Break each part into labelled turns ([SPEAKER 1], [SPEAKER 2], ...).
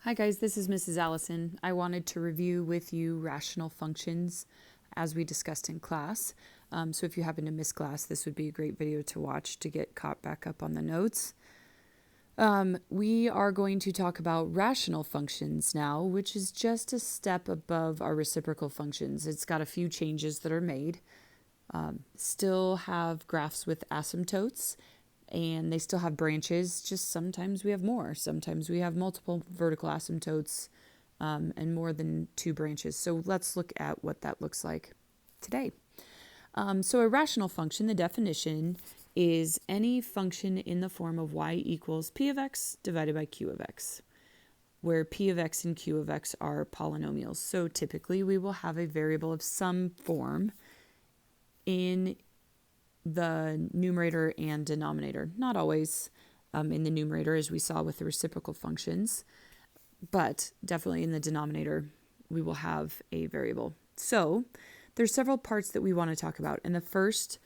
[SPEAKER 1] Hi guys, this is Mrs. Allison. I wanted to review with you rational functions as we discussed in class. So if you happen to miss class, this would be a great video to watch to get caught back up on the notes. We are going to talk about rational functions now, which is just a step above our reciprocal functions. It's got a few changes that are made. Still have graphs with asymptotes, and they still have branches, just sometimes we have more. Sometimes we have multiple vertical asymptotes and more than two branches. So let's look at what that looks like today. So a rational function, the definition is any function in the form of y equals p of x divided by q of x, where p of x and q of x are polynomials. So typically we will have a variable of some form in the numerator and denominator. Not always in the numerator, as we saw with the reciprocal functions, but definitely in the denominator we will have a variable. So there's several parts that we want to talk about, and the first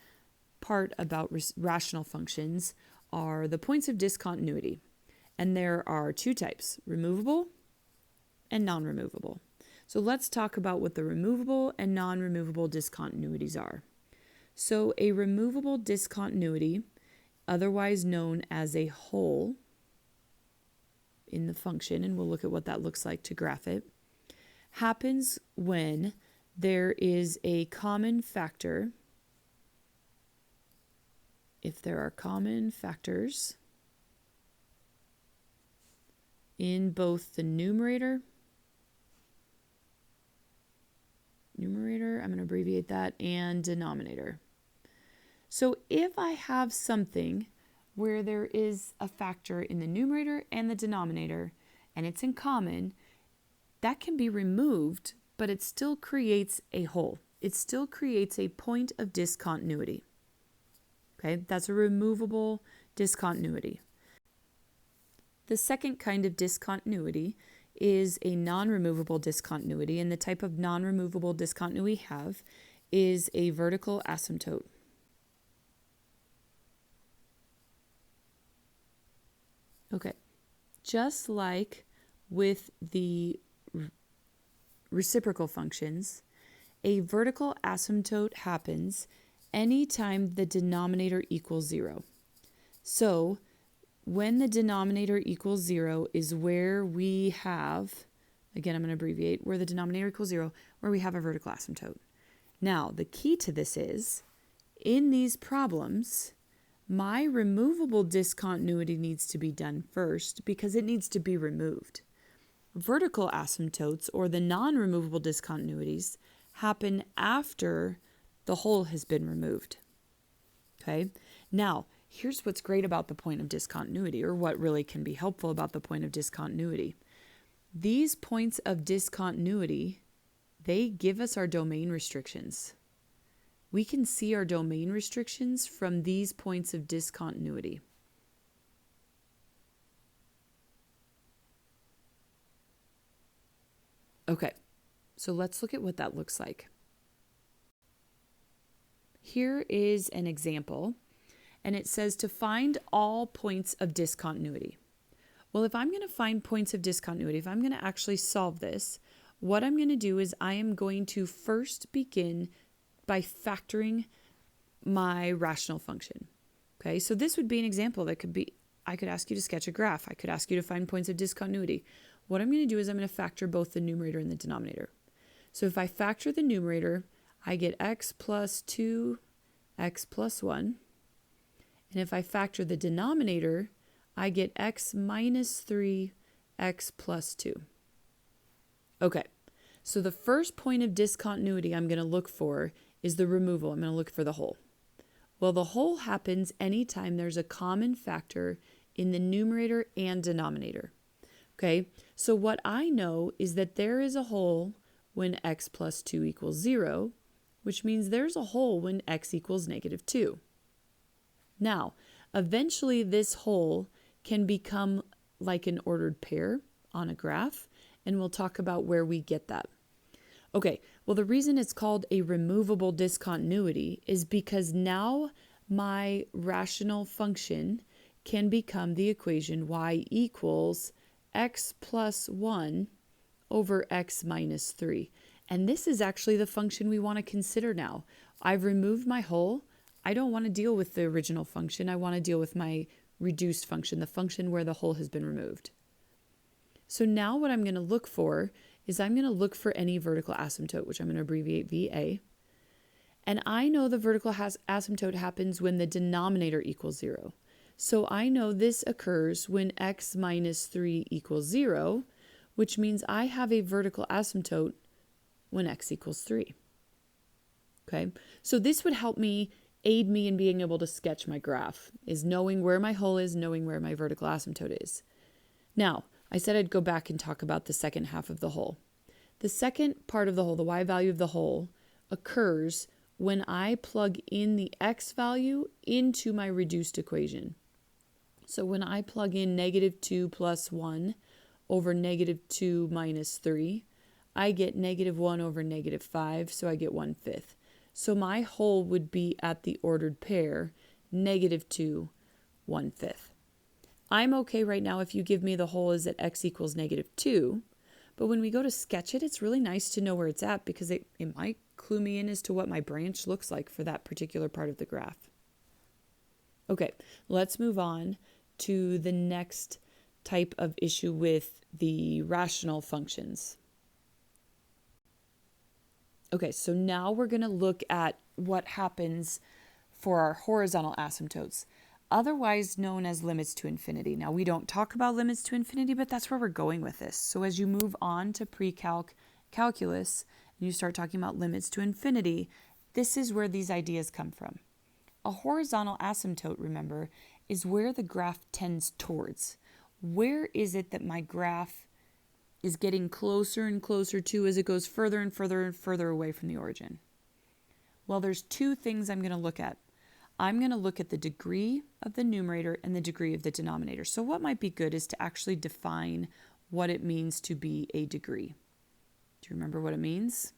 [SPEAKER 1] part about rational functions are the points of discontinuity, and there are two types: removable and non-removable. So let's talk about what the removable and non-removable discontinuities are. So a removable discontinuity, otherwise known as a hole in the function, and we'll look at what that looks like to graph it, happens when there is a common factor. If there are common factors in both the numerator, I'm going to abbreviate that, and denominator. So if I have something where there is a factor in the numerator and the denominator, and it's in common, that can be removed, but it still creates a hole. It still creates a point of discontinuity. Okay, that's a removable discontinuity. The second kind of discontinuity is a non-removable discontinuity, and the type of non-removable discontinuity we have is a vertical asymptote. Okay, just like with the reciprocal functions, a vertical asymptote happens anytime the denominator equals 0. So when the denominator equals 0 is where we have, again I'm going to abbreviate, where the denominator equals 0, where we have a vertical asymptote. Now the key to this is, in these problems, my removable discontinuity needs to be done first because it needs to be removed. Vertical asymptotes, or the non-removable discontinuities, happen after the hole has been removed. Okay? Now, here's what's great about the point of discontinuity, or what really can be helpful about the point of discontinuity. These points of discontinuity, they give us our domain restrictions. We can see our domain restrictions from these points of discontinuity. Okay, so let's look at what that looks like. Here is an example, and it says to find all points of discontinuity. Well, if I'm going to find points of discontinuity, if I'm going to actually solve this, what I'm going to do is I am going to first begin by factoring my rational function. Okay, so this would be an example that could be, I could ask you to sketch a graph. I could ask you to find points of discontinuity. What I'm going to do is I'm going to factor both the numerator and the denominator. So if I factor the numerator, I get x plus 2, x plus 1. And if I factor the denominator, I get x minus 3, x plus 2. Okay, so the first point of discontinuity I'm going to look for is the removal. I'm going to look for the hole. Well, the hole happens anytime there's a common factor in the numerator and denominator. Okay, so what I know is that there is a hole when x plus 2 equals 0, which means there's a hole when x equals negative 2. Now, eventually this hole can become like an ordered pair on a graph, and we'll talk about where we get that. Okay, well, the reason it's called a removable discontinuity is because now my rational function can become the equation y equals x plus 1 over x minus 3. And this is actually the function we want to consider now. I've removed my whole. I don't want to deal with the original function. I want to deal with my reduced function, the function where the whole has been removed. So now what I'm going to look for is I'm going to look for any vertical asymptote, which I'm going to abbreviate VA. And I know the vertical asymptote happens when the denominator equals 0. So I know this occurs when x minus 3 equals 0, which means I have a vertical asymptote when x equals 3. Okay, so this would help me, aid me in being able to sketch my graph, is knowing where my whole is, knowing where my vertical asymptote is. Now, I said I'd go back and talk about the second half of the whole. The second part of the whole, the y value of the whole, occurs when I plug in the x value into my reduced equation. So when I plug in negative 2 plus 1 over negative 2 minus 3, I get negative 1 over negative 5, so I get 1/5. So my whole would be at the ordered pair, negative 2, 1/5. I'm okay right now if you give me the whole is at x equals negative 2, but when we go to sketch it, it's really nice to know where it's at because it might clue me in as to what my branch looks like for that particular part of the graph. Okay, let's move on to the next type of issue with the rational functions. Okay, so now we're going to look at what happens for our horizontal asymptotes, otherwise known as limits to infinity. Now, we don't talk about limits to infinity, but that's where we're going with this. So as you move on to calculus, and you start talking about limits to infinity, this is where these ideas come from. A horizontal asymptote, remember, is where the graph tends towards. Where is it that my graph is getting closer and closer to as it goes further and further and further away from the origin? Well, there's two things I'm going to look at. I'm going to look at the degree of the numerator and the degree of the denominator. So what might be good is to actually define what it means to be a degree. Do you remember what it means?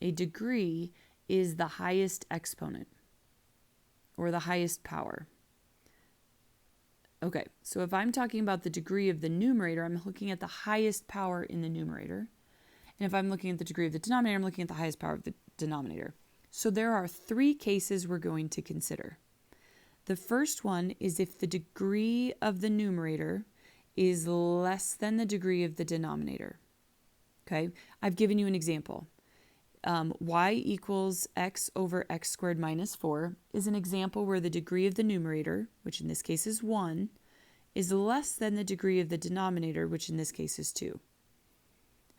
[SPEAKER 1] A degree is the highest exponent or the highest power. Okay, so if I'm talking about the degree of the numerator, I'm looking at the highest power in the numerator. And if I'm looking at the degree of the denominator, I'm looking at the highest power of the denominator. So there are three cases we're going to consider. The first one is if the degree of the numerator is less than the degree of the denominator. Okay, I've given you an example. Y equals x over x squared minus 4 is an example where the degree of the numerator, which in this case is 1, is less than the degree of the denominator, which in this case is 2.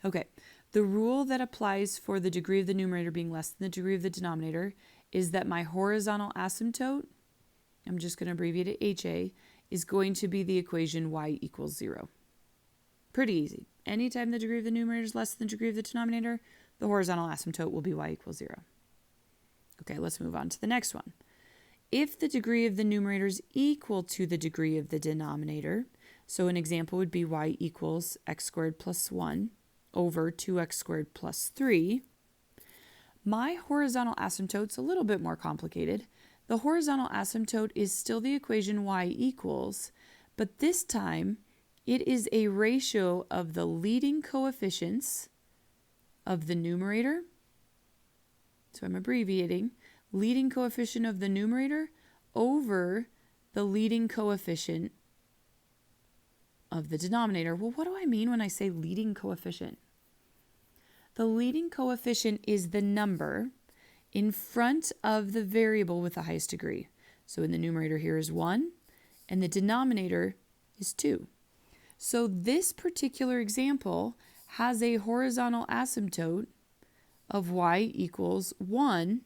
[SPEAKER 1] Okay, the rule that applies for the degree of the numerator being less than the degree of the denominator is that my horizontal asymptote, I'm just going to abbreviate it HA, is going to be the equation y equals 0. Pretty easy. Anytime the degree of the numerator is less than the degree of the denominator, the horizontal asymptote will be y equals 0. Okay, let's move on to the next one. If the degree of the numerator is equal to the degree of the denominator, so an example would be y equals x squared plus 1 over 2x squared plus 3, my horizontal asymptote's a little bit more complicated. The horizontal asymptote is still the equation y equals, but this time it is a ratio of the leading coefficients of the numerator, so I'm abbreviating, leading coefficient of the numerator over the leading coefficient of the denominator. Well, what do I mean when I say leading coefficient? The leading coefficient is the number in front of the variable with the highest degree. So in the numerator here is 1, and the denominator is 2. So this particular example has a horizontal asymptote of y equals 1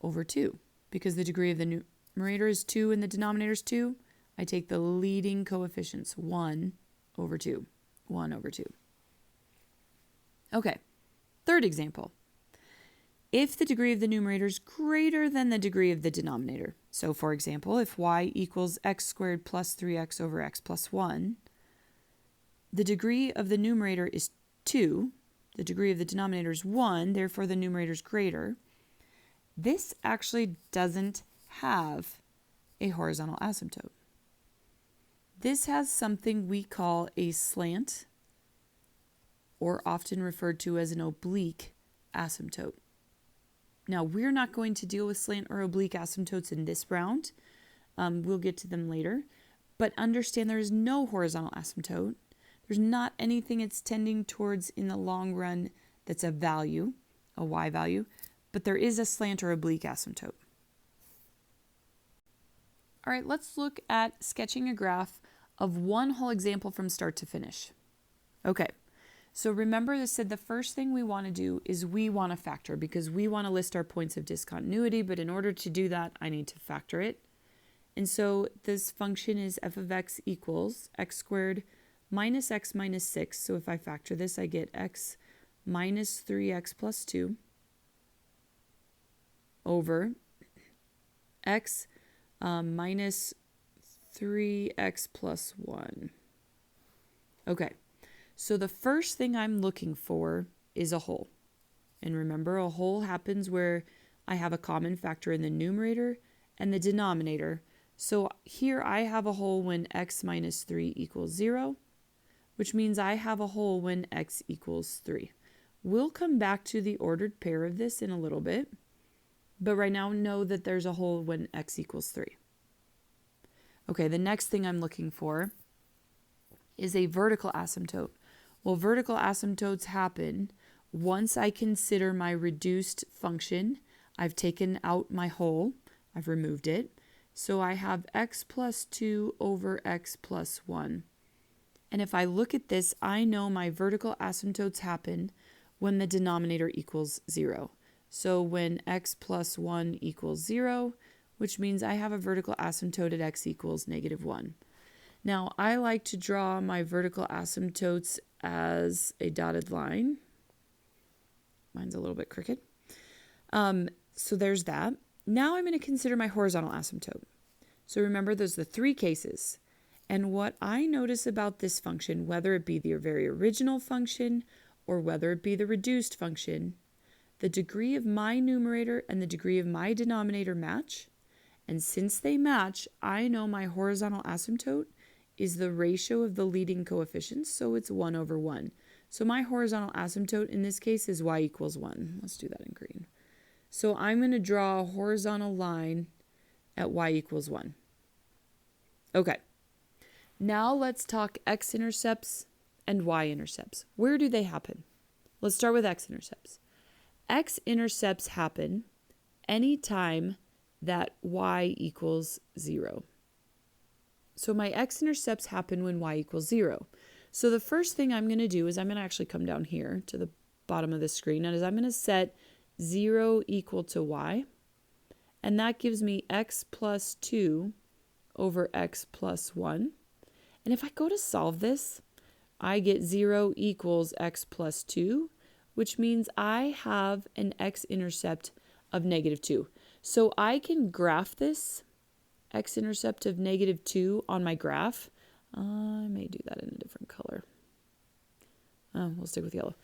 [SPEAKER 1] over 2. Because the degree of the numerator is 2 and the denominator is 2, I take the leading coefficients, 1 over 2. 1 over 2. Okay, third example. If the degree of the numerator is greater than the degree of the denominator, so for example, if y equals x squared plus 3x over x plus 1, the degree of the numerator is 2, the degree of the denominator is 1, therefore the numerator is greater. This actually doesn't have a horizontal asymptote. This has something we call a slant, or often referred to as an oblique asymptote. Now, we're not going to deal with slant or oblique asymptotes in this round. We'll get to them later. But understand there is no horizontal asymptote. There's not anything it's tending towards in the long run that's a value, a y value, but there is a slant or oblique asymptote. All right, let's look at sketching a graph of one whole example from start to finish. Okay, so remember I said the first thing we want to do is we want to factor because we want to list our points of discontinuity, but in order to do that, I need to factor it. And so this function is f of x equals x squared minus x minus 6. So if I factor this, I get x minus 3x plus 2 over x minus 3x plus 1. Okay, so the first thing I'm looking for is a whole. And remember, a whole happens where I have a common factor in the numerator and the denominator. So here I have a whole when x minus 3 equals 0, which means I have a whole when x equals 3. We'll come back to the ordered pair of this in a little bit, but right now know that there's a whole when x equals 3. Okay, the next thing I'm looking for is a vertical asymptote. Well, vertical asymptotes happen once I consider my reduced function. I've taken out my whole, I've removed it. So I have x plus 2 over x plus 1. And if I look at this, I know my vertical asymptotes happen when the denominator equals 0. So when x plus 1 equals 0, which means I have a vertical asymptote at x equals negative 1. Now, I like to draw my vertical asymptotes as a dotted line. Mine's a little bit crooked. So there's that. Now I'm going to consider my horizontal asymptote. So remember, there's the three cases. And what I notice about this function, whether it be the very original function or whether it be the reduced function, the degree of my numerator and the degree of my denominator match. And since they match, I know my horizontal asymptote is the ratio of the leading coefficients, so it's 1 over 1. So my horizontal asymptote in this case is y equals 1. Let's do that in green. So I'm going to draw a horizontal line at y equals 1. Okay. Now let's talk x-intercepts and y-intercepts. Where do they happen? Let's start with x-intercepts. X-intercepts happen anytime that y equals 0. So my x-intercepts happen when y equals 0. So the first thing I'm going to do is I'm going to actually come down here to the bottom of the screen, and I'm going to set 0 equal to y, and that gives me x plus 2 over x plus 1. And if I go to solve this, I get 0 equals x plus 2, which means I have an x-intercept of negative 2. So I can graph this x-intercept of negative 2 on my graph. I may do that in a different color. We'll stick with yellow.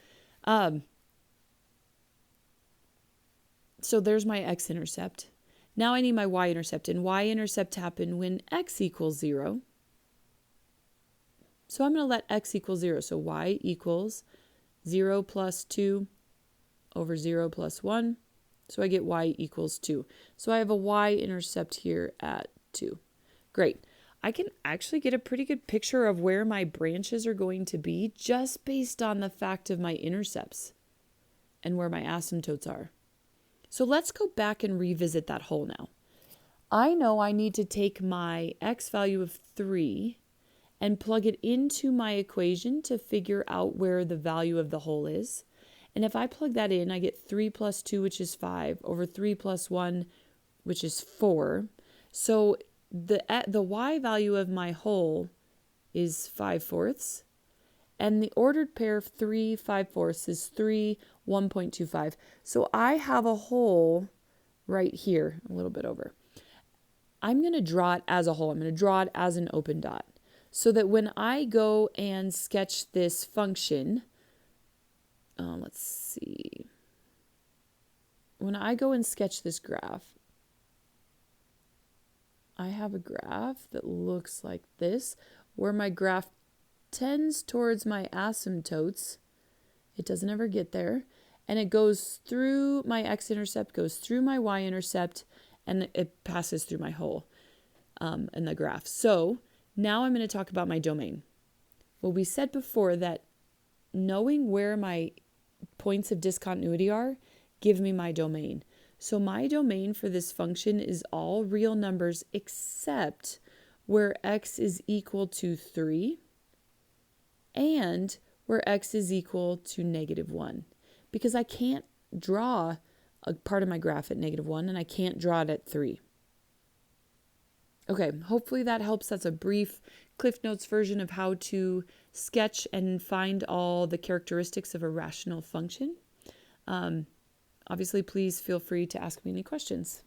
[SPEAKER 1] So there's my x-intercept. Now I need my y-intercept, and y-intercept happen when x equals 0. So I'm going to let x equal 0. So y equals 0 plus 2 over 0 plus 1. So I get y equals 2. So I have a y-intercept here at 2. Great. I can actually get a pretty good picture of where my branches are going to be just based on the fact of my intercepts and where my asymptotes are. So let's go back and revisit that whole now. I know I need to take my x value of 3 and plug it into my equation to figure out where the value of the whole is. And if I plug that in, I get 3 plus 2, which is 5, over 3 plus 1, which is 4. So the y value of my whole is 5/4. And the ordered pair of 3 5/4 is 3, 1.25. So I have a whole right here, a little bit over. I'm going to draw it as a whole. I'm going to draw it as an open dot. So that when I go and sketch this function, let's see. When I go and sketch this graph, I have a graph that looks like this, where my graph tends towards my asymptotes. It doesn't ever get there. And it goes through my x-intercept, goes through my y-intercept, and it passes through my hole in the graph. So now I'm going to talk about my domain. Well, we said before that knowing where my points of discontinuity are give me my domain. So my domain for this function is all real numbers except where x is equal to 3 and where x is equal to -1. Because I can't draw a part of my graph at -1 and I can't draw it at 3. Okay, hopefully that helps. That's a brief Cliff Notes version of how to sketch and find all the characteristics of a rational function. Obviously, please feel free to ask me any questions.